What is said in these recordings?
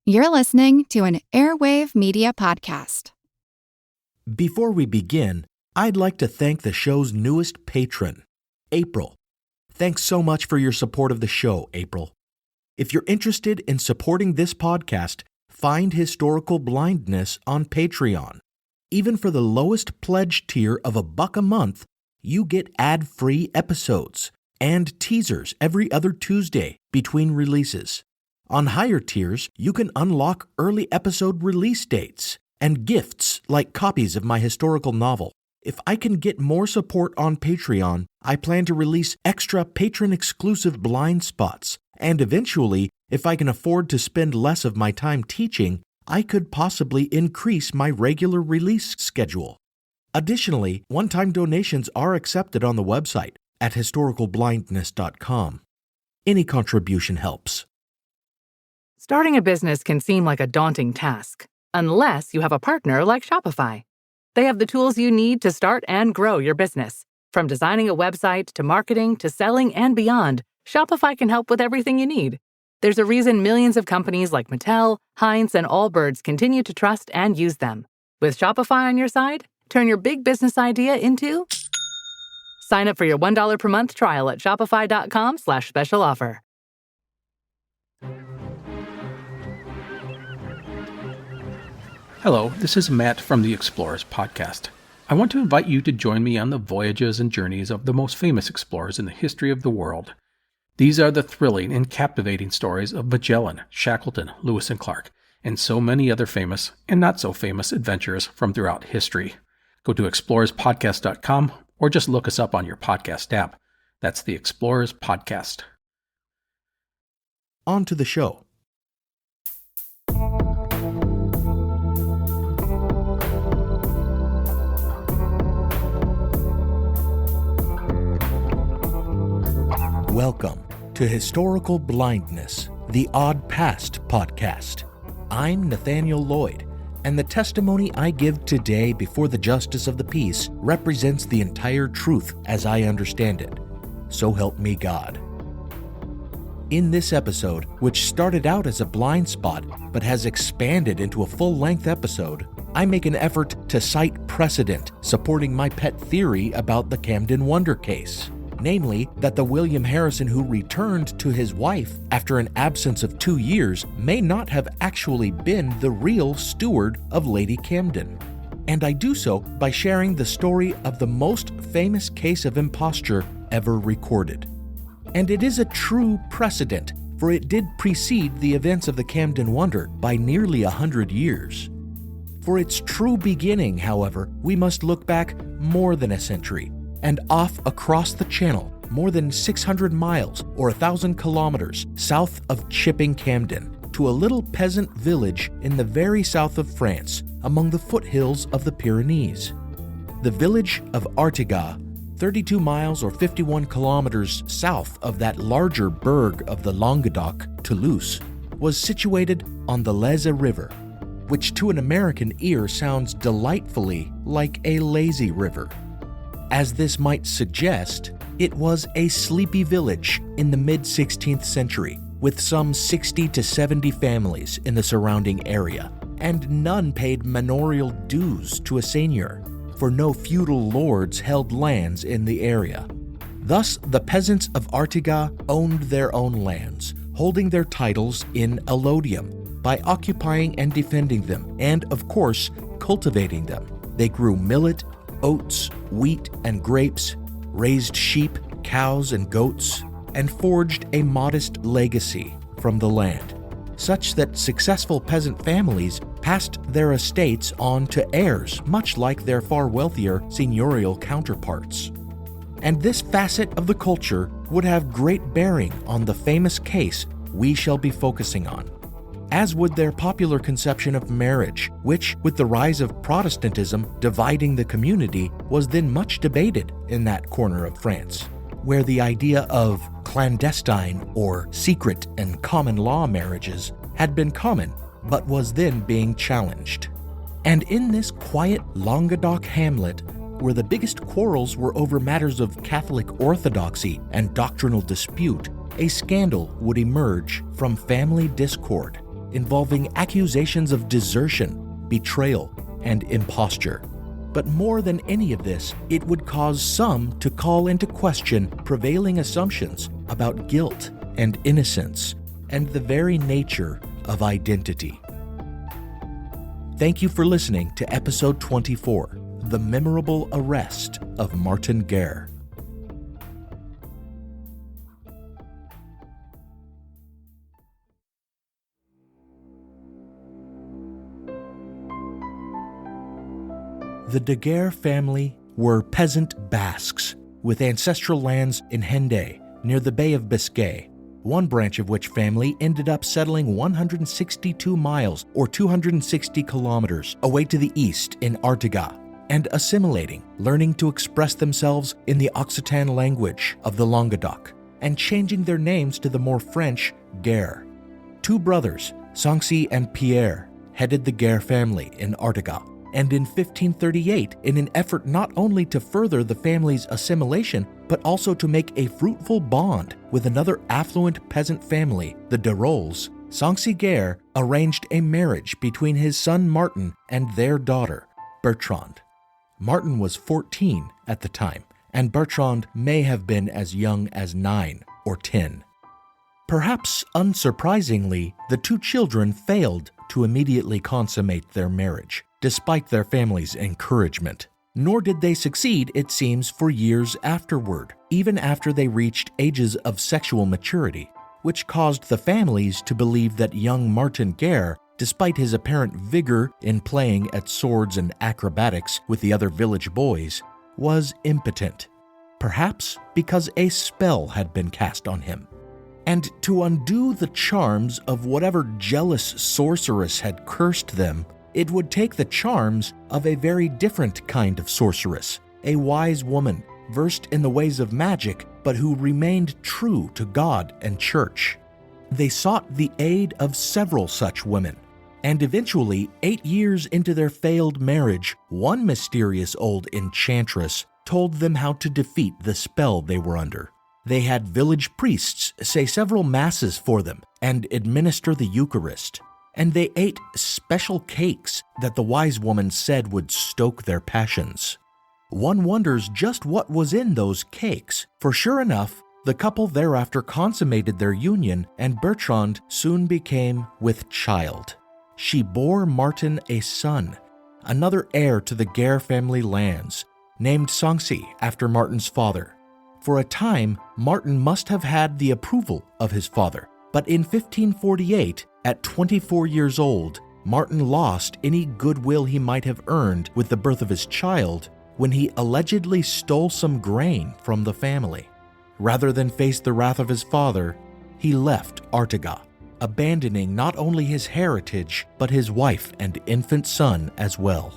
You're listening to an Airwave Media Podcast. Before we begin, I'd like to thank the show's newest patron, April. Thanks so much for your support of the show, April. If you're interested in supporting this podcast, find Historical Blindness on Patreon. Even for the lowest pledge tier of $1 a month, you get ad-free episodes and teasers every other Tuesday between releases. On higher tiers, you can unlock early episode release dates and gifts like copies of my historical novel. If I can get more support on Patreon, I plan to release extra patron-exclusive blind spots, and eventually, if I can afford to spend less of my time teaching, I could possibly increase my regular release schedule. Additionally, one-time donations are accepted on the website at historicalblindness.com. Any contribution helps. Starting a business can seem like a daunting task, unless you have a partner like Shopify. They have the tools you need to start and grow your business. From designing a website to marketing to selling and beyond, Shopify can help with everything you need. There's a reason millions of companies like Mattel, Heinz, and Allbirds continue to trust and use them. With Shopify on your side, turn your big business idea into... Sign up for your $1 per month trial at shopify.com/special offer. Hello, this is Matt from the Explorers Podcast. I want to invite you to join me on the voyages and journeys of the most famous explorers in the history of the world. These are the thrilling and captivating stories of Magellan, Shackleton, Lewis and Clark, and so many other famous and not so famous adventurers from throughout history. Go to explorerspodcast.com or just look us up on your podcast app. That's the Explorers Podcast. On to the show. Welcome to Historical Blindness, the Odd Past podcast. I'm Nathaniel Lloyd, and the testimony I give today before the Justice of the Peace represents the entire truth as I understand it. So help me God. In this episode, which started out as a blind spot but has expanded into a full-length episode, I make an effort to cite precedent supporting my pet theory about the Camden Wonder case. Namely, that the William Harrison who returned to his wife after an absence of 2 years may not have actually been the real steward of Lady Camden. And I do so by sharing the story of the most famous case of imposture ever recorded. And it is a true precedent, for it did precede the events of the Camden Wonder by nearly 100 years. For its true beginning, however, we must look back more than a century, and off across the channel, more than 600 miles or 1,000 kilometers south of Chipping Camden, to a little peasant village in the very south of France, among the foothills of the Pyrenees. The village of Artigas, 32 miles or 51 kilometers south of that larger burg of the Languedoc, Toulouse, was situated on the Leze River, which to an American ear sounds delightfully like a lazy river. As this might suggest, it was a sleepy village in the mid-16th century, with some 60 to 70 families in the surrounding area, and none paid manorial dues to a seigneur, for no feudal lords held lands in the area. Thus, the peasants of Artigas owned their own lands, holding their titles in allodium by occupying and defending them, and, of course, cultivating them. They grew millet, oats, wheat, and grapes, raised sheep, cows, and goats, and forged a modest legacy from the land, such that successful peasant families passed their estates on to heirs, much like their far wealthier seigneurial counterparts. And this facet of the culture would have great bearing on the famous case we shall be focusing on, as would their popular conception of marriage, which, with the rise of Protestantism dividing the community, was then much debated in that corner of France, where the idea of clandestine or secret and common law marriages had been common, but was then being challenged. And in this quiet Languedoc hamlet, where the biggest quarrels were over matters of Catholic orthodoxy and doctrinal dispute, a scandal would emerge from family discord. involving accusations of desertion, betrayal, and imposture. But more than any of this, it would cause some to call into question prevailing assumptions about guilt and innocence and the very nature of identity. Thank you for listening to episode 24, The Memorable Arrest of Martin Guerre. The de Guerre family were peasant Basques with ancestral lands in Hendaye, near the Bay of Biscay, one branch of which family ended up settling 162 miles or 260 kilometers away to the east in Artigas and assimilating, learning to express themselves in the Occitan language of the Languedoc and changing their names to the more French Guerre. Two brothers, Sancy and Pierre, headed the Guerre family in Artigas. And in 1538, in an effort not only to further the family's assimilation, but also to make a fruitful bond with another affluent peasant family, the de Rolles, Sancy Guerre arranged a marriage between his son Martin and their daughter, Bertrande. Martin was 14 at the time, and Bertrande may have been as young as 9 or 10. Perhaps unsurprisingly, the two children failed to immediately consummate their marriage, despite their family's encouragement. Nor did they succeed, it seems, for years afterward, even after they reached ages of sexual maturity, which caused the families to believe that young Martin Guerre, despite his apparent vigor in playing at swords and acrobatics with the other village boys, was impotent, perhaps because a spell had been cast on him. And to undo the charms of whatever jealous sorceress had cursed them, it would take the charms of a very different kind of sorceress, a wise woman versed in the ways of magic, but who remained true to God and church. They sought the aid of several such women, and eventually, 8 years into their failed marriage, one mysterious old enchantress told them how to defeat the spell they were under. They had village priests say several masses for them and administer the Eucharist. And they ate special cakes that the wise woman said would stoke their passions. One wonders just what was in those cakes, for sure enough, the couple thereafter consummated their union, and Bertrande soon became with child. She bore Martin a son, another heir to the Guerre family lands, named Sancy after Martin's father. For a time, Martin must have had the approval of his father, but in 1548, at 24 years old, Martin lost any goodwill he might have earned with the birth of his child when he allegedly stole some grain from the family. Rather than face the wrath of his father, he left Artigas, abandoning not only his heritage, but his wife and infant son as well.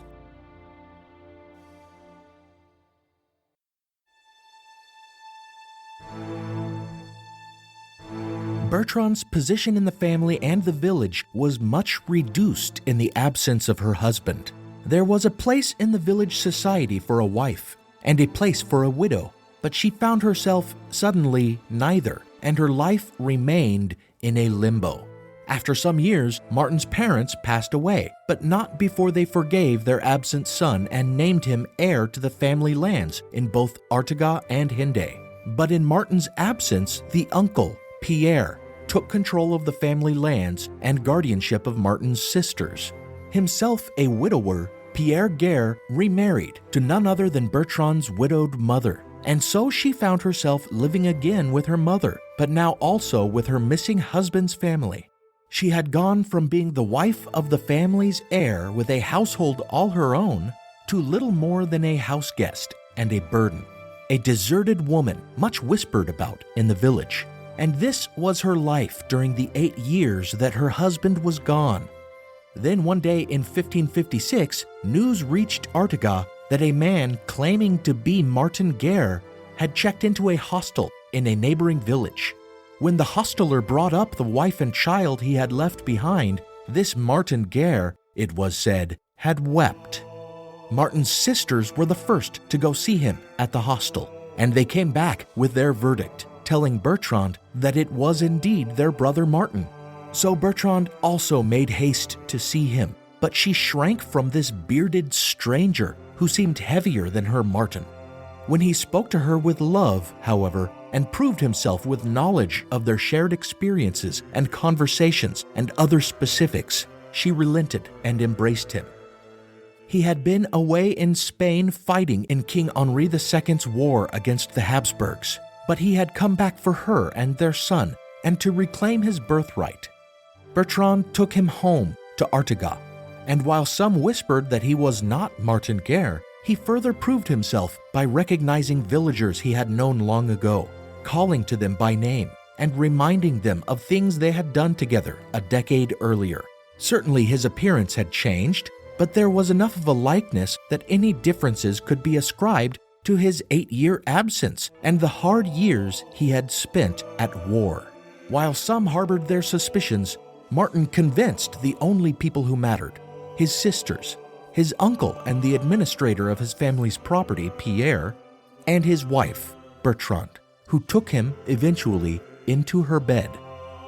Bertrande's position in the family and the village was much reduced in the absence of her husband. There was a place in the village society for a wife and a place for a widow, but she found herself suddenly neither, and her life remained in a limbo. After some years, Martin's parents passed away, but not before they forgave their absent son and named him heir to the family lands in both Artigas and Hendaye. But in Martin's absence, the uncle, Pierre, took control of the family lands and guardianship of Martin's sisters. Himself a widower, Pierre Guerre remarried to none other than Bertrande's widowed mother, and so she found herself living again with her mother, but now also with her missing husband's family. She had gone from being the wife of the family's heir with a household all her own to little more than a house guest and a burden, a deserted woman much whispered about in the village. And this was her life during the 8 years that her husband was gone. Then one day in 1556, news reached Artigas that a man claiming to be Martin Guerre had checked into a hostel in a neighboring village. When the hosteler brought up the wife and child he had left behind, this Martin Guerre, it was said, had wept. Martin's sisters were the first to go see him at the hostel, and they came back with their verdict, telling Bertrande that it was indeed their brother Martin. So Bertrand also made haste to see him, but she shrank from this bearded stranger who seemed heavier than her Martin. When he spoke to her with love, however, and proved himself with knowledge of their shared experiences and conversations and other specifics, she relented and embraced him. He had been away in Spain fighting in King Henri II's war against the Habsburgs, but he had come back for her and their son and to reclaim his birthright. Bertrand took him home to Artigas, and while some whispered that he was not Martin Guerre, he further proved himself by recognizing villagers he had known long ago, calling to them by name, and reminding them of things they had done together a decade earlier. Certainly his appearance had changed, but there was enough of a likeness that any differences could be ascribed to his 8-year absence and the hard years he had spent at war. While some harbored their suspicions, Martin convinced the only people who mattered, his sisters, his uncle and the administrator of his family's property, Pierre, and his wife, Bertrand, who took him eventually into her bed.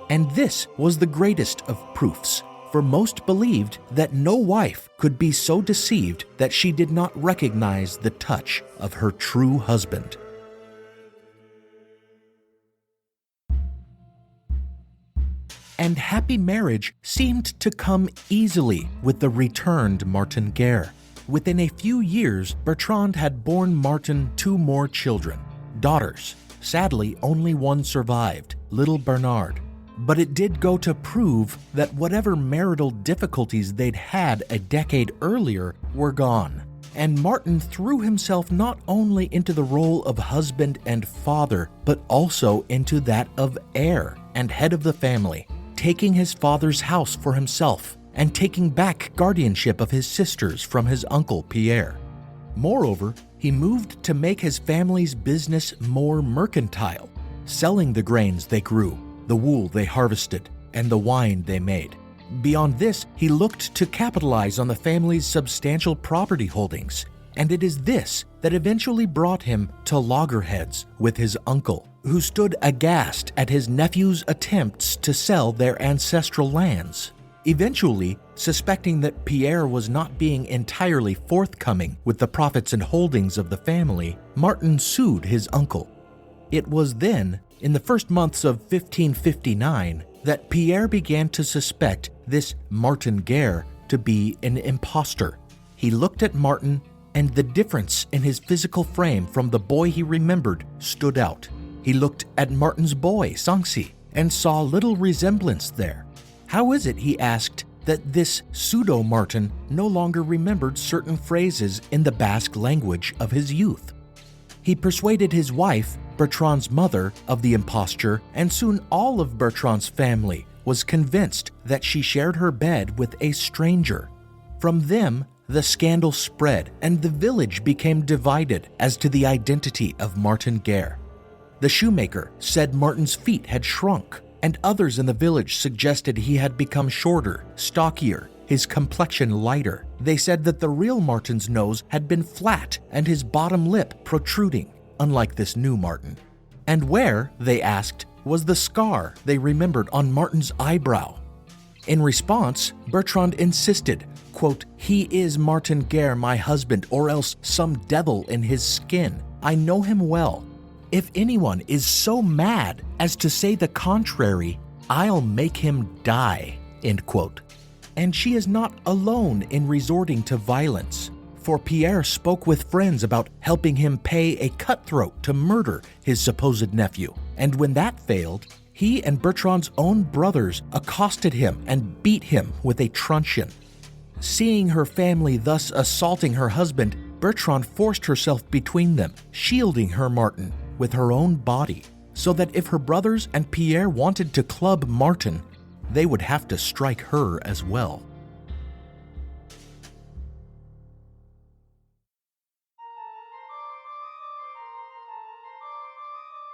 And this was the greatest of proofs, for most believed that no wife could be so deceived that she did not recognize the touch of her true husband. And happy marriage seemed to come easily with the returned Martin Guerre. Within a few years, Bertrand had borne Martin 2 more children, daughters. Sadly, only one survived, little Bernard. But it did go to prove that whatever marital difficulties they'd had a decade earlier were gone. And Martin threw himself not only into the role of husband and father, but also into that of heir and head of the family, taking his father's house for himself and taking back guardianship of his sisters from his uncle Pierre. Moreover, he moved to make his family's business more mercantile, selling the grains they grew, the wool they harvested, and the wine they made. Beyond this, he looked to capitalize on the family's substantial property holdings, and it is this that eventually brought him to loggerheads with his uncle, who stood aghast at his nephew's attempts to sell their ancestral lands. Eventually, suspecting that Pierre was not being entirely forthcoming with the profits and holdings of the family, Martin sued his uncle. It was then, in the first months of 1559, that Pierre began to suspect this Martin Guerre to be an impostor. He looked at Martin, and the difference in his physical frame from the boy he remembered stood out. He looked at Martin's boy, Sanxi, and saw little resemblance there. How is it, he asked, that this pseudo-Martin no longer remembered certain phrases in the Basque language of his youth? He persuaded his wife, Bertrand's mother, of the imposture, and soon all of Bertrand's family was convinced that she shared her bed with a stranger. From them, the scandal spread, and the village became divided as to the identity of Martin Guerre. The shoemaker said Martin's feet had shrunk, and others in the village suggested he had become shorter, stockier, his complexion lighter. They said that the real Martin's nose had been flat and his bottom lip protruding, unlike this new Martin. And where, they asked, was the scar they remembered on Martin's eyebrow? In response, Bertrand insisted, quote, "He is Martin Guerre, my husband, or else some devil in his skin. I know him well. If anyone is so mad as to say the contrary, I'll make him die," end quote. And she is not alone in resorting to violence, for Pierre spoke with friends about helping him pay a cutthroat to murder his supposed nephew. And when that failed, he and Bertrand's own brothers accosted him and beat him with a truncheon. Seeing her family thus assaulting her husband, Bertrand forced herself between them, shielding her Martin with her own body, so that if her brothers and Pierre wanted to club Martin, they would have to strike her as well.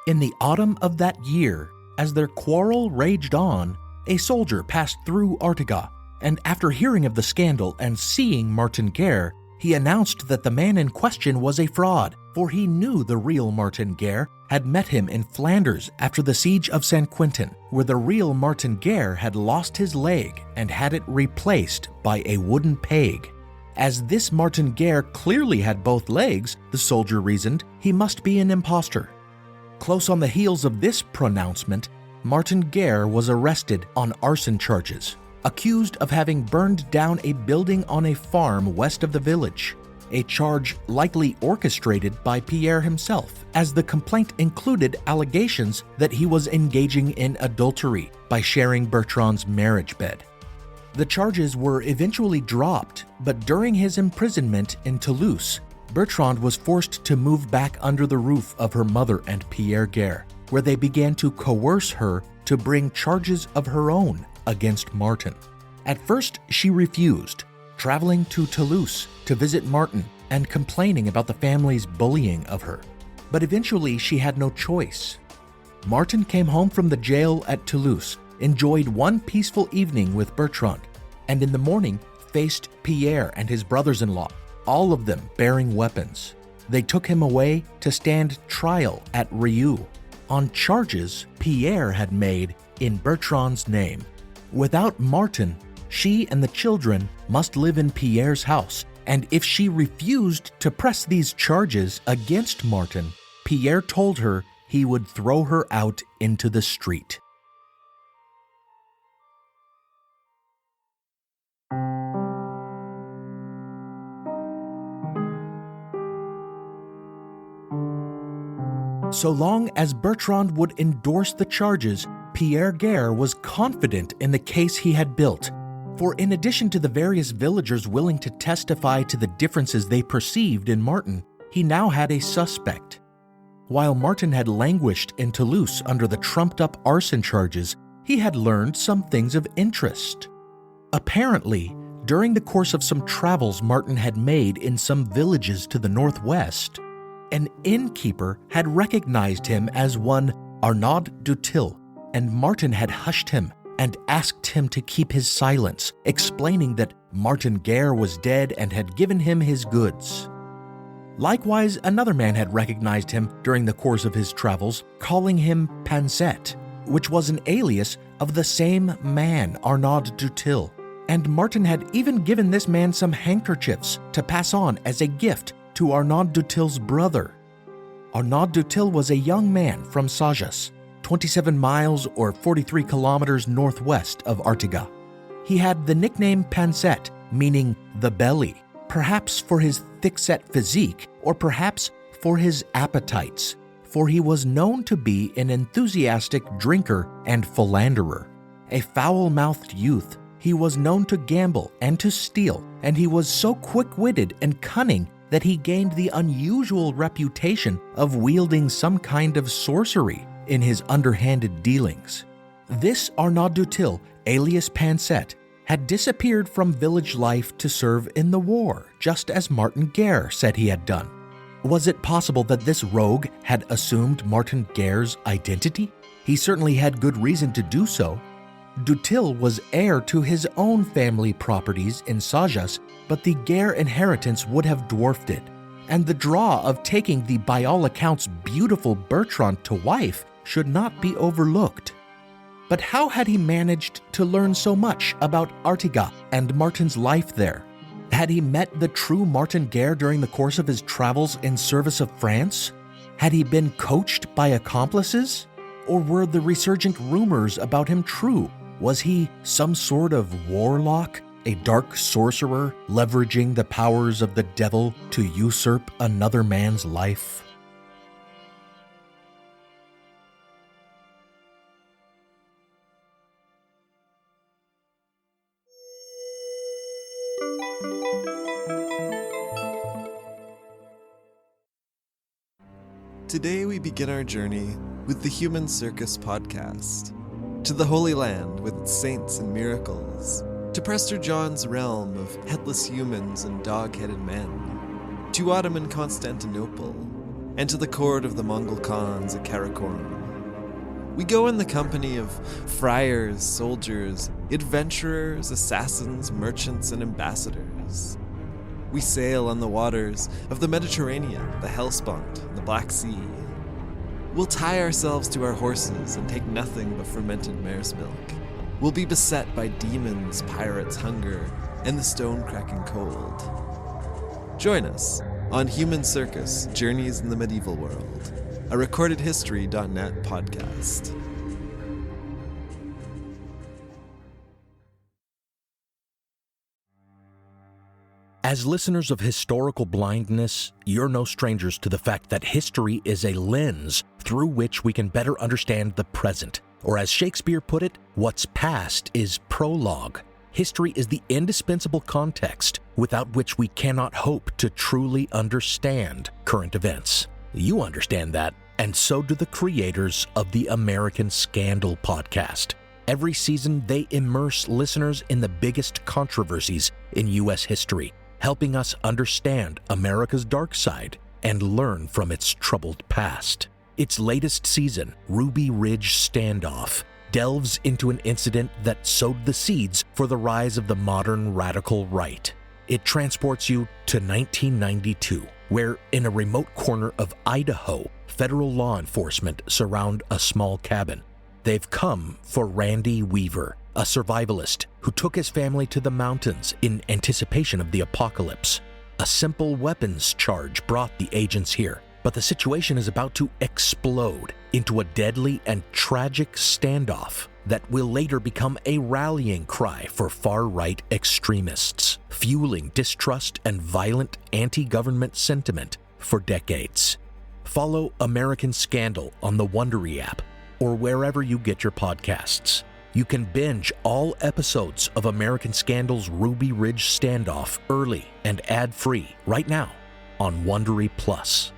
In the autumn of that year, as their quarrel raged on, a soldier passed through Artigas, and after hearing of the scandal and seeing Martin Guerre, He announced that the man in question was a fraud, for he knew the real Martin Guerre had met him in Flanders after the siege of St. Quentin, where the real Martin Guerre had lost his leg and had it replaced by a wooden peg. As this Martin Guerre clearly had both legs, the soldier reasoned, he must be an impostor. Close on the heels of this pronouncement, Martin Guerre was arrested on arson charges, accused of having burned down a building on a farm west of the village, a charge likely orchestrated by Pierre himself, as the complaint included allegations that he was engaging in adultery by sharing Bertrand's marriage bed. The charges were eventually dropped, but during his imprisonment in Toulouse, Bertrand was forced to move back under the roof of her mother and Pierre Guerre, where they began to coerce her to bring charges of her own against Martin. At first, she refused, traveling to Toulouse to visit Martin and complaining about the family's bullying of her. But eventually, she had no choice. Martin came home from the jail at Toulouse, enjoyed one peaceful evening with Bertrand, and in the morning faced Pierre and his brothers-in-law, all of them bearing weapons. They took him away to stand trial at Rieux on charges Pierre had made in Bertrand's name. Without Martin, she and the children must live in Pierre's house, and if she refused to press these charges against Martin, Pierre told her he would throw her out into the street. So long as Bertrand would endorse the charges, Pierre Guerre was confident in the case he had built, for in addition to the various villagers willing to testify to the differences they perceived in Martin, he now had a suspect. While Martin had languished in Toulouse under the trumped-up arson charges, he had learned some things of interest. Apparently, during the course of some travels Martin had made in some villages to the northwest, an innkeeper had recognized him as one Arnaud Dutil, and Martin had hushed him and asked him to keep his silence, explaining that Martin Guerre was dead and had given him his goods. Likewise, another man had recognized him during the course of his travels, calling him Pansette, which was an alias of the same man, Arnaud Dutil, and Martin had even given this man some handkerchiefs to pass on as a gift to Arnaud Dutil's brother. Arnaud Dutil was a young man from Sajas, 27 miles or 43 kilometers northwest of Artigas. He had the nickname Pansette, meaning the belly, perhaps for his thick-set physique or perhaps for his appetites, for he was known to be an enthusiastic drinker and philanderer. A foul-mouthed youth, he was known to gamble and to steal, and he was so quick-witted and cunning that he gained the unusual reputation of wielding some kind of sorcery in his underhanded dealings. This Arnaud Dutil, alias Pansette, had disappeared from village life to serve in the war, just as Martin Guerre said he had done. Was it possible that this rogue had assumed Martin Guerre's identity? He certainly had good reason to do so. Dutil was heir to his own family properties in Sajas, but the Guerre inheritance would have dwarfed it, and the draw of taking the by all accounts beautiful Bertrand to wife should not be overlooked. But how had he managed to learn so much about Artigas and Martin's life there? Had he met the true Martin Guerre during the course of his travels in service of France? Had he been coached by accomplices? Or were the resurgent rumors about him true? Was he some sort of warlock, a dark sorcerer leveraging the powers of the devil to usurp another man's life? Today we begin our journey with the Human Circus podcast, to the Holy Land with its saints and miracles, to Prester John's realm of headless humans and dog-headed men, to Ottoman Constantinople, and to the court of the Mongol Khans at Karakorum. We go in the company of friars, soldiers, adventurers, assassins, merchants, and ambassadors. We sail on the waters of the Mediterranean, the Hellespont, and the Black Sea. We'll tie ourselves to our horses and take nothing but fermented mare's milk. We'll be beset by demons, pirates, hunger, and the stone-cracking cold. Join us on Human Circus, Journeys in the Medieval World, a recordedhistory.net podcast. As listeners of Historical Blindness, you're no strangers to the fact that history is a lens through which we can better understand the present. Or as Shakespeare put it, what's past is prologue. History is the indispensable context without which we cannot hope to truly understand current events. You understand that, and so do the creators of the American Scandal podcast. Every season, they immerse listeners in the biggest controversies in U.S. history, helping us understand America's dark side and learn from its troubled past. Its latest season, Ruby Ridge Standoff, delves into an incident that sowed the seeds for the rise of the modern radical right. It transports you to 1992, where in a remote corner of Idaho, federal law enforcement surround a small cabin. They've come for Randy Weaver, a survivalist who took his family to the mountains in anticipation of the apocalypse. A simple weapons charge brought the agents here, but the situation is about to explode into a deadly and tragic standoff that will later become a rallying cry for far-right extremists, fueling distrust and violent anti-government sentiment for decades. Follow American Scandal on the Wondery app or wherever you get your podcasts. You can binge all episodes of American Scandal's Ruby Ridge Standoff early and ad-free right now on Wondery Plus.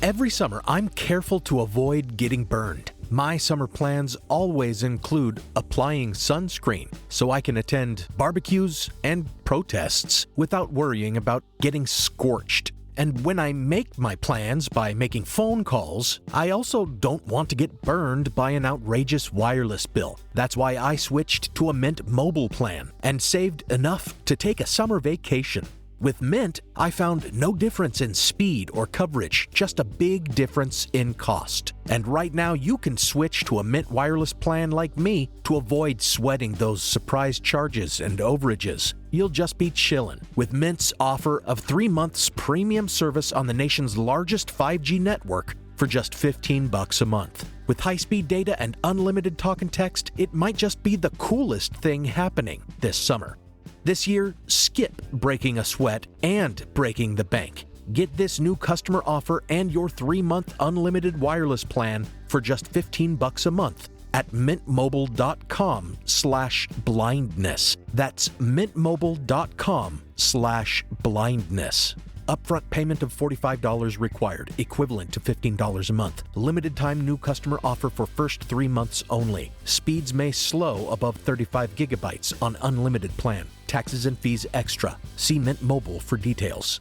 Every summer, I'm careful to avoid getting burned. My summer plans always include applying sunscreen so I can attend barbecues and protests without worrying about getting scorched. And when I make my plans by making phone calls, I also don't want to get burned by an outrageous wireless bill. That's why I switched to a Mint Mobile plan and saved enough to take a summer vacation. With Mint, I found no difference in speed or coverage, just a big difference in cost. And right now, you can switch to a Mint wireless plan like me to avoid sweating those surprise charges and overages. You'll just be chillin' with Mint's offer of 3 months premium service on the nation's largest 5G network for just $15 a month. With high-speed data and unlimited talk and text, it might just be the coolest thing happening this summer. This year, skip breaking a sweat and breaking the bank. Get this new customer offer and your 3-month unlimited wireless plan for just $15 a month at mintmobile.com/blindness. That's mintmobile.com/blindness. Upfront payment of $45 required, equivalent to $15 a month. Limited time new customer offer for first 3 months only. Speeds may slow above 35 gigabytes on unlimited plan. Taxes and fees extra. See Mint Mobile for details.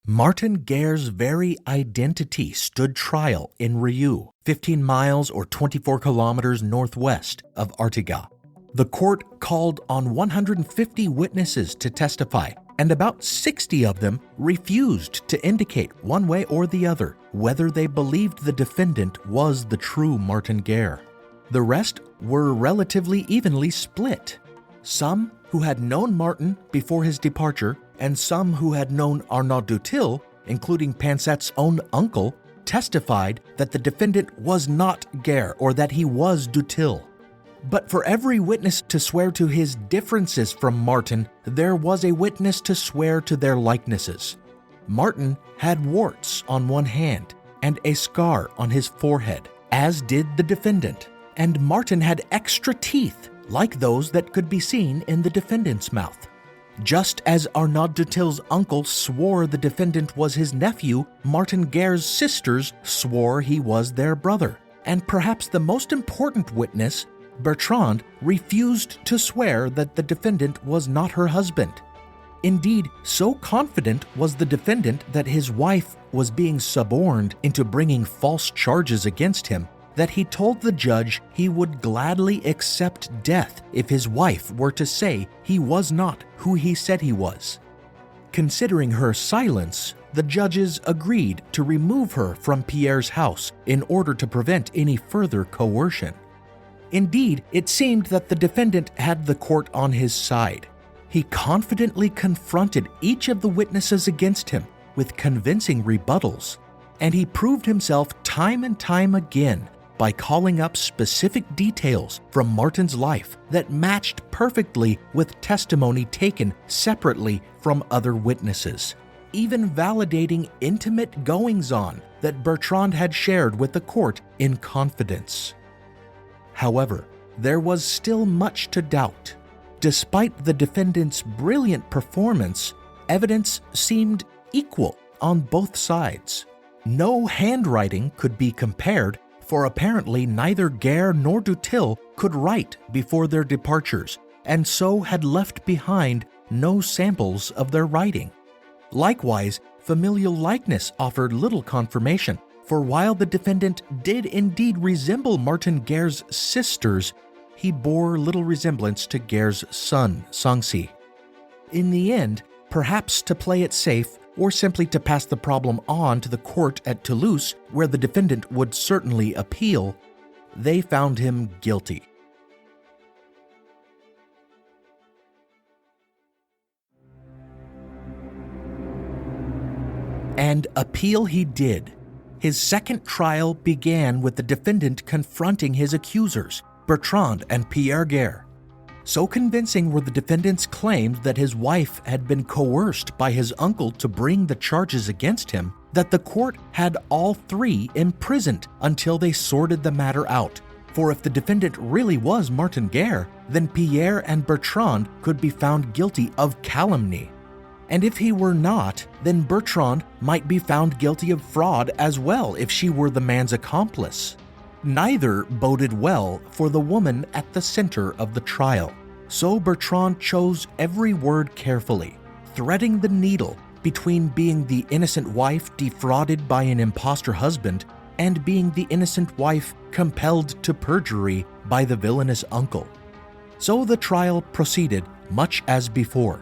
Martin Guerre's very identity stood trial in Rieux, 15 miles or 24 kilometers northwest of Artigas. The court called on 150 witnesses to testify, and about 60 of them refused to indicate one way or the other whether they believed the defendant was the true Martin Guerre. The rest were relatively evenly split. Some who had known Martin before his departure, and some who had known Arnaud Dutil, including Panset's own uncle, testified that the defendant was not Guerre or that he was Dutil. But for every witness to swear to his differences from Martin, there was a witness to swear to their likenesses. Martin had warts on one hand and a scar on his forehead, as did the defendant, and Martin had extra teeth like those that could be seen in the defendant's mouth. Just as Arnaud Dutil's uncle swore the defendant was his nephew, Martin Guerre's sisters swore he was their brother. And perhaps the most important witness, Bertrand, refused to swear that the defendant was not her husband. Indeed, so confident was the defendant that his wife was being suborned into bringing false charges against him that he told the judge he would gladly accept death if his wife were to say he was not who he said he was. Considering her silence, the judges agreed to remove her from Pierre's house in order to prevent any further coercion. Indeed, it seemed that the defendant had the court on his side. He confidently confronted each of the witnesses against him with convincing rebuttals, and he proved himself time and time again by calling up specific details from Martin's life that matched perfectly with testimony taken separately from other witnesses, even validating intimate goings-on that Bertrand had shared with the court in confidence. However, there was still much to doubt. Despite the defendant's brilliant performance, evidence seemed equal on both sides. No handwriting could be compared, for apparently neither Guerre nor Dutil could write before their departures, and so had left behind no samples of their writing. Likewise, familial likeness offered little confirmation, for while the defendant did indeed resemble Martin Guerre's sisters, he bore little resemblance to Guerre's son, Sanxi. In the end, perhaps to play it safe or simply to pass the problem on to the court at Toulouse, where the defendant would certainly appeal, they found him guilty. And appeal he did. His second trial began with the defendant confronting his accusers, Bertrand and Pierre Guerre. So convincing were the defendant's claims that his wife had been coerced by his uncle to bring the charges against him that the court had all three imprisoned until they sorted the matter out. For if the defendant really was Martin Guerre, then Pierre and Bertrand could be found guilty of calumny. And if he were not, then Bertrand might be found guilty of fraud as well if she were the man's accomplice. Neither boded well for the woman at the center of the trial. So Bertrand chose every word carefully, threading the needle between being the innocent wife defrauded by an impostor husband and being the innocent wife compelled to perjury by the villainous uncle. So the trial proceeded much as before,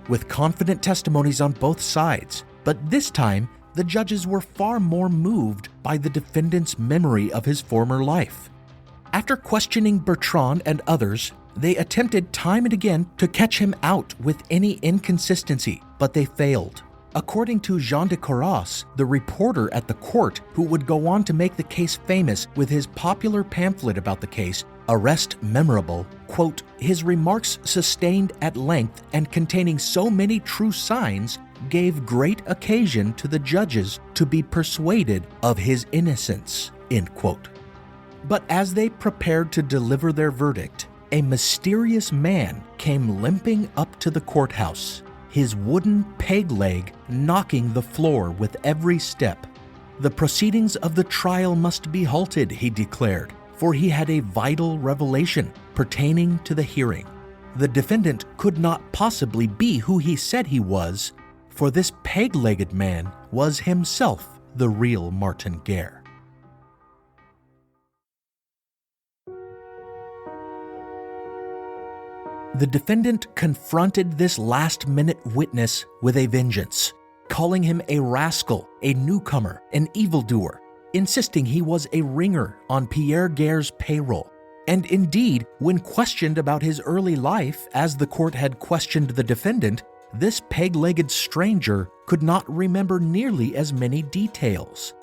with confident testimonies on both sides, but this time the judges were far more moved by the defendant's memory of his former life. After questioning Bertrand and others, they attempted time and again to catch him out with any inconsistency, but they failed. According to Jean de Corras, the reporter at the court who would go on to make the case famous with his popular pamphlet about the case, Arrest Memorable, quote, his remarks sustained at length and containing so many true signs gave great occasion to the judges to be persuaded of his innocence, end quote. But as they prepared to deliver their verdict, a mysterious man came limping up to the courthouse, his wooden peg leg knocking the floor with every step. The proceedings of the trial must be halted, he declared, for he had a vital revelation pertaining to the hearing. The defendant could not possibly be who he said he was, for this peg-legged man was himself the real Martin Guerre. The defendant confronted this last-minute witness with a vengeance, calling him a rascal, a newcomer, an evildoer, insisting he was a ringer on Pierre Guerre's payroll. And indeed, when questioned about his early life, as the court had questioned the defendant, this peg-legged stranger could not remember nearly as many details.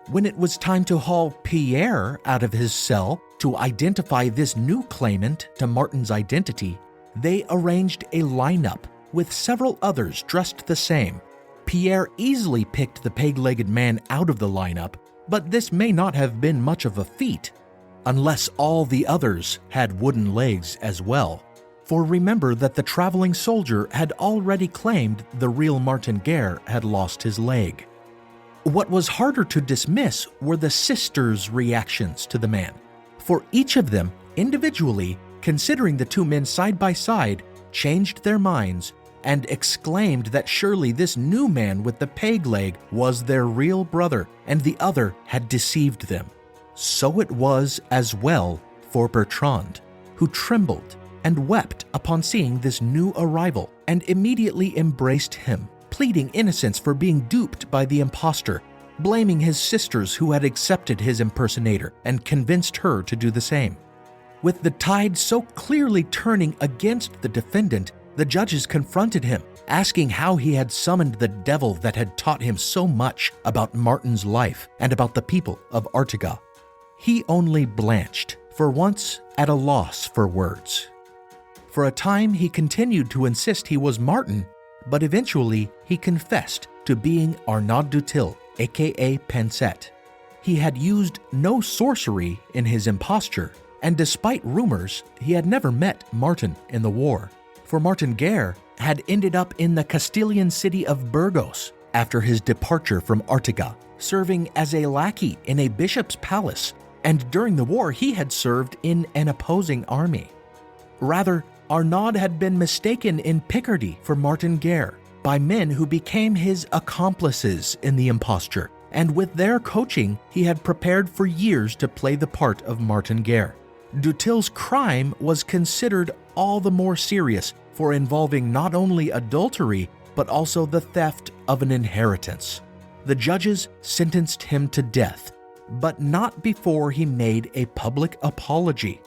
When it was time to haul Pierre out of his cell to identify this new claimant to Martin's identity, they arranged a lineup with several others dressed the same. Pierre easily picked the peg-legged man out of the lineup, but this may not have been much of a feat, unless all the others had wooden legs as well. For remember that the traveling soldier had already claimed the real Martin Guerre had lost his leg. What was harder to dismiss were the sisters' reactions to the man, for each of them, individually, considering the two men side by side, changed their minds and exclaimed that surely this new man with the peg leg was their real brother, and the other had deceived them. So it was as well for Bertrand, who trembled and wept upon seeing this new arrival, and immediately embraced him, pleading innocence for being duped by the impostor, blaming his sisters who had accepted his impersonator and convinced her to do the same. With the tide so clearly turning against the defendant, the judges confronted him, asking how he had summoned the devil that had taught him so much about Martin's life and about the people of Artiga. He only blanched, for once at a loss for words. For a time he continued to insist he was Martin, but eventually he confessed to being Arnaud Dutil, aka Pensette. He had used no sorcery in his imposture, and despite rumors, he had never met Martin in the war. For Martin Guerre had ended up in the Castilian city of Burgos after his departure from Artiga, serving as a lackey in a bishop's palace, and during the war he had served in an opposing army. Rather, Arnaud had been mistaken in Picardy for Martin Guerre by men who became his accomplices in the imposture, and with their coaching he had prepared for years to play the part of Martin Guerre. Dutil's crime was considered all the more serious for involving not only adultery, but also the theft of an inheritance. The judges sentenced him to death, but not before he made a public apology.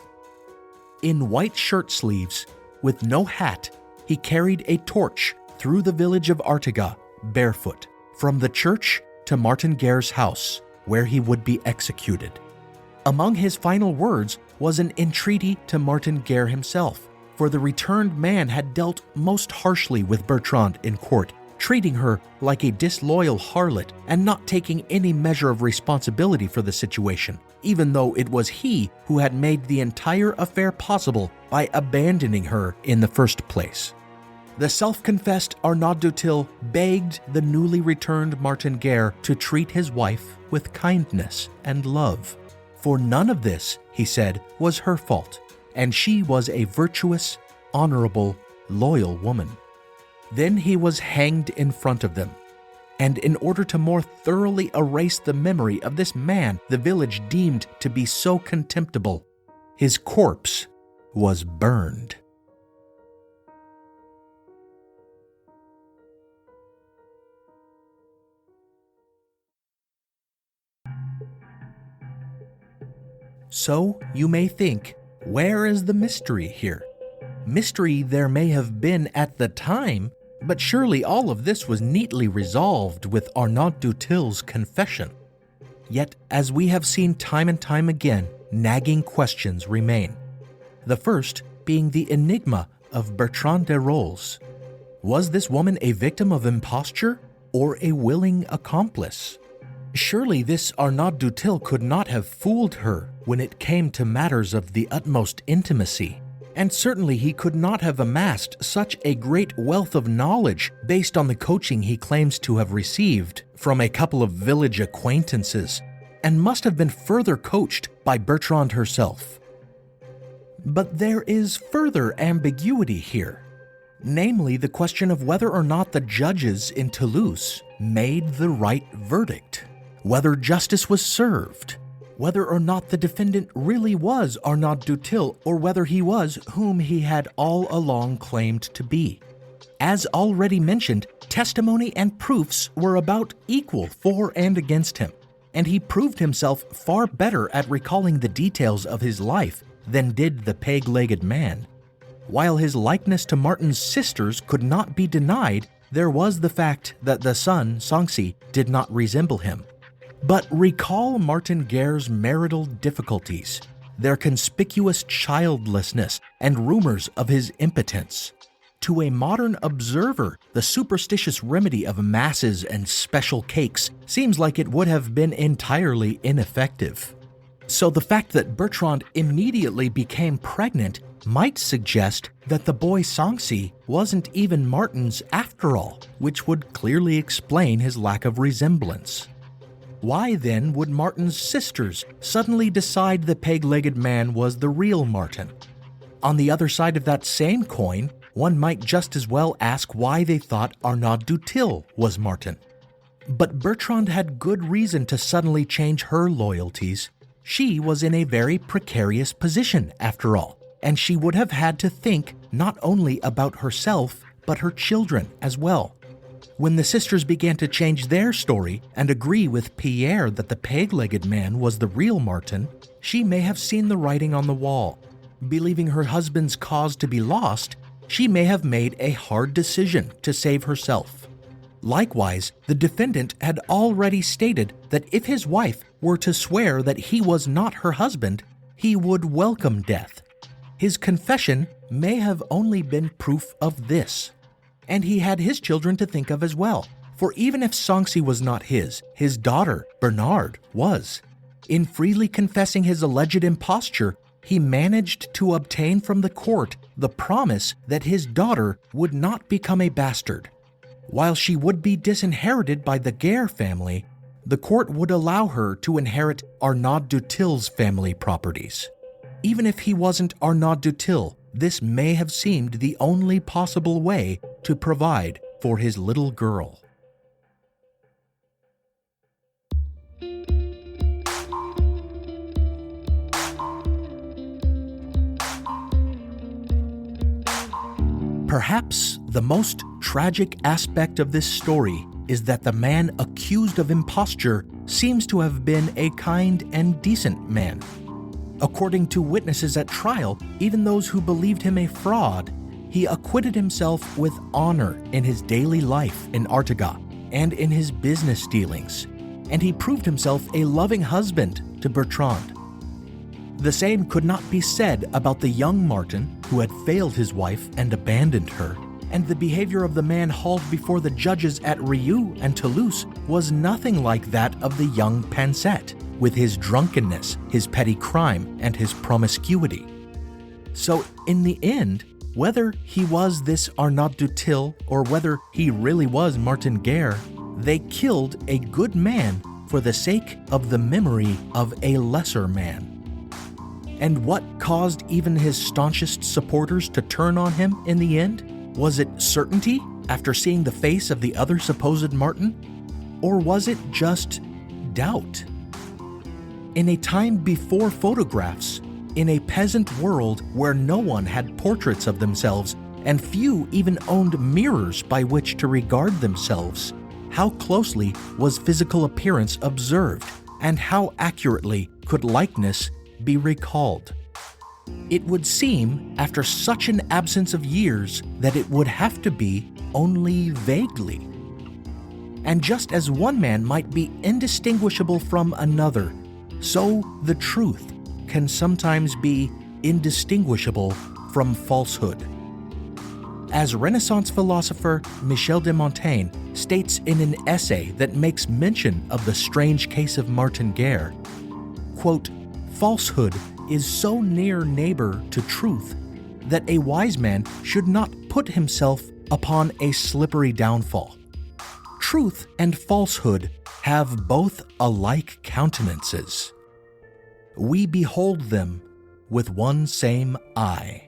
In white shirt sleeves, with no hat, he carried a torch through the village of Artiga, barefoot, from the church to Martin Guerre's house, where he would be executed. Among his final words was an entreaty to Martin Guerre himself, for the returned man had dealt most harshly with Bertrand in court, treating her like a disloyal harlot and not taking any measure of responsibility for the situation, even though it was he who had made the entire affair possible by abandoning her in the first place. The self-confessed Arnaud Dutil begged the newly returned Martin Guerre to treat his wife with kindness and love. For none of this, he said, was her fault, and she was a virtuous, honorable, loyal woman. Then he was hanged in front of them, and in order to more thoroughly erase the memory of this man the village deemed to be so contemptible, his corpse was burned. So you may think, where is the mystery here? Mystery there may have been at the time, but surely all of this was neatly resolved with Arnaud Dutil's confession. Yet, as we have seen time and time again, nagging questions remain. The first being the enigma of Bertrand de Rolls. Was this woman a victim of imposture or a willing accomplice? Surely this Arnaud Dutil could not have fooled her when it came to matters of the utmost intimacy, and certainly he could not have amassed such a great wealth of knowledge based on the coaching he claims to have received from a couple of village acquaintances, and must have been further coached by Bertrand herself. But there is further ambiguity here, namely the question of whether or not the judges in Toulouse made the right verdict, whether justice was served, whether or not the defendant really was Arnaud Dutil, or whether he was whom he had all along claimed to be. As already mentioned, testimony and proofs were about equal for and against him, and he proved himself far better at recalling the details of his life than did the peg-legged man. While his likeness to Martin's sisters could not be denied, there was the fact that the son, Sanxi, did not resemble him. But recall Martin Guerre's marital difficulties, their conspicuous childlessness, and rumors of his impotence. To a modern observer, the superstitious remedy of masses and special cakes seems like it would have been entirely ineffective. So the fact that Bertrand immediately became pregnant might suggest that the boy Sanxi wasn't even Martin's after all, which would clearly explain his lack of resemblance. Why then would Martin's sisters suddenly decide the peg-legged man was the real Martin? On the other side of that same coin, one might just as well ask why they thought Arnaud Dutil was Martin. But Bertrande had good reason to suddenly change her loyalties. She was in a very precarious position, after all, and she would have had to think not only about herself, but her children as well. When the sisters began to change their story and agree with Pierre that the peg-legged man was the real Martin, she may have seen the writing on the wall. Believing her husband's cause to be lost, she may have made a hard decision to save herself. Likewise, the defendant had already stated that if his wife were to swear that he was not her husband, he would welcome death. His confession may have only been proof of this. And he had his children to think of as well, for even if Sanxi was not his daughter, Bernard, was. In freely confessing his alleged imposture, he managed to obtain from the court the promise that his daughter would not become a bastard. While she would be disinherited by the Guerre family, the court would allow her to inherit Arnaud Dutil's family properties. Even if he wasn't Arnaud Dutil, this may have seemed the only possible way to provide for his little girl. Perhaps the most tragic aspect of this story is that the man accused of imposture seems to have been a kind and decent man. According to witnesses at trial, even those who believed him a fraud, he acquitted himself with honor in his daily life in Artigas and in his business dealings, and he proved himself a loving husband to Bertrande. The same could not be said about the young Martin, who had failed his wife and abandoned her, and the behavior of the man hauled before the judges at Rieux and Toulouse was nothing like that of the young Pansette, with his drunkenness, his petty crime, and his promiscuity. So, in the end, whether he was this Arnaud Dutil or whether he really was Martin Guerre, they killed a good man for the sake of the memory of a lesser man. And what caused even his staunchest supporters to turn on him in the end? Was it certainty after seeing the face of the other supposed Martin? Or was it just doubt? In a time before photographs, in a peasant world where no one had portraits of themselves and few even owned mirrors by which to regard themselves, how closely was physical appearance observed, and how accurately could likeness be recalled? It would seem, after such an absence of years, that it would have to be only vaguely. And just as one man might be indistinguishable from another, so the truth can sometimes be indistinguishable from falsehood. As Renaissance philosopher Michel de Montaigne states in an essay that makes mention of the strange case of Martin Guerre, quote, "Falsehood is so near neighbor to truth that a wise man should not put himself upon a slippery downfall. Truth and falsehood have both alike countenances. We behold them with one same eye."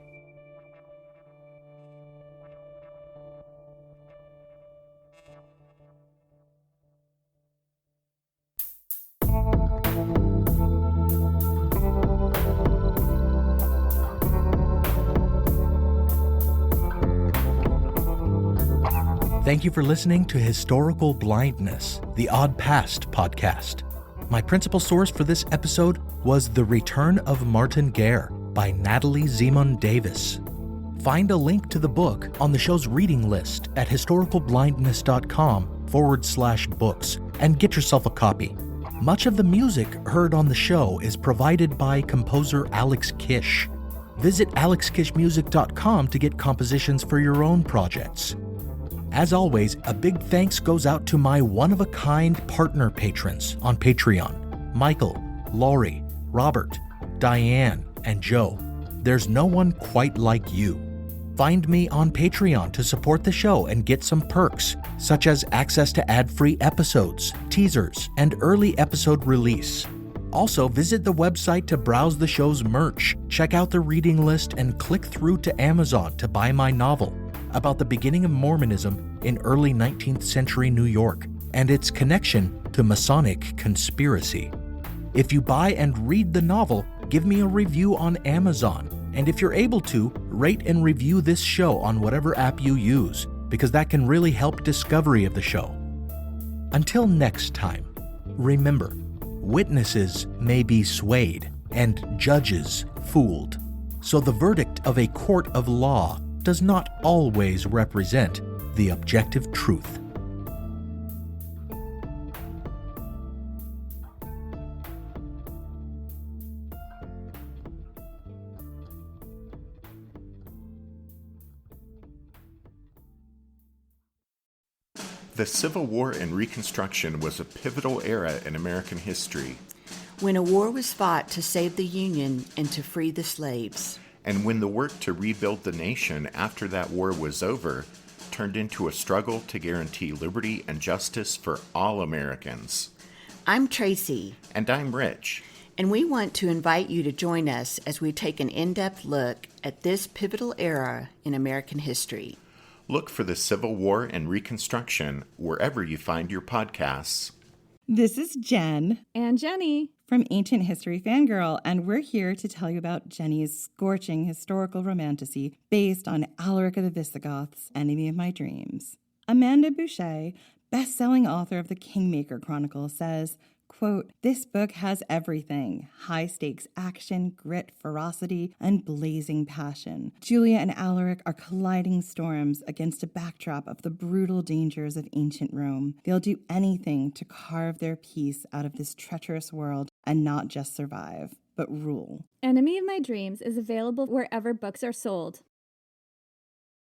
Thank you for listening to Historical Blindness, the Odd Past podcast. My principal source for this episode was The Return of Martin Guerre by Natalie Zemon Davis. Find a link to the book on the show's reading list at historicalblindness.com/books and get yourself a copy. Much of the music heard on the show is provided by composer Alex Kish. Visit alexkishmusic.com to get compositions for your own projects. As always, a big thanks goes out to my one-of-a-kind partner patrons on Patreon: Michael, Laurie, Robert, Diane, and Joe. There's no one quite like you. Find me on Patreon to support the show and get some perks, such as access to ad-free episodes, teasers, and early episode release. Also, visit the website to browse the show's merch, check out the reading list, and click through to Amazon to buy my novel, about the beginning of Mormonism in early 19th century New York and its connection to Masonic conspiracy. If you buy and read the novel, give me a review on Amazon. And if you're able to, rate and review this show on whatever app you use, because that can really help discovery of the show. Until next time, remember, witnesses may be swayed and judges fooled. So the verdict of a court of law does not always represent the objective truth. The Civil War and Reconstruction was a pivotal era in American history, when a war was fought to save the Union and to free the slaves. and when the work to rebuild the nation after that war was over turned into a struggle to guarantee liberty and justice for all Americans. I'm Tracy. And I'm Rich. And we want to invite you to join us as we take an in-depth look at this pivotal era in American history. Look for the Civil War and Reconstruction wherever you find your podcasts. This is Jen and Jenny from Ancient History Fangirl, and we're here to tell you about Jenny's scorching historical romantasy based on Alaric of the Visigoths, Enemy of My Dreams. Amanda Boucher, best-selling author of the Kingmaker Chronicle, says, quote, "This book has everything: high-stakes action, grit, ferocity, and blazing passion. Julia and Alaric are colliding storms against a backdrop of the brutal dangers of ancient Rome. They'll do anything to carve their piece out of this treacherous world and not just survive, but rule." Enemy of My Dreams is available wherever books are sold.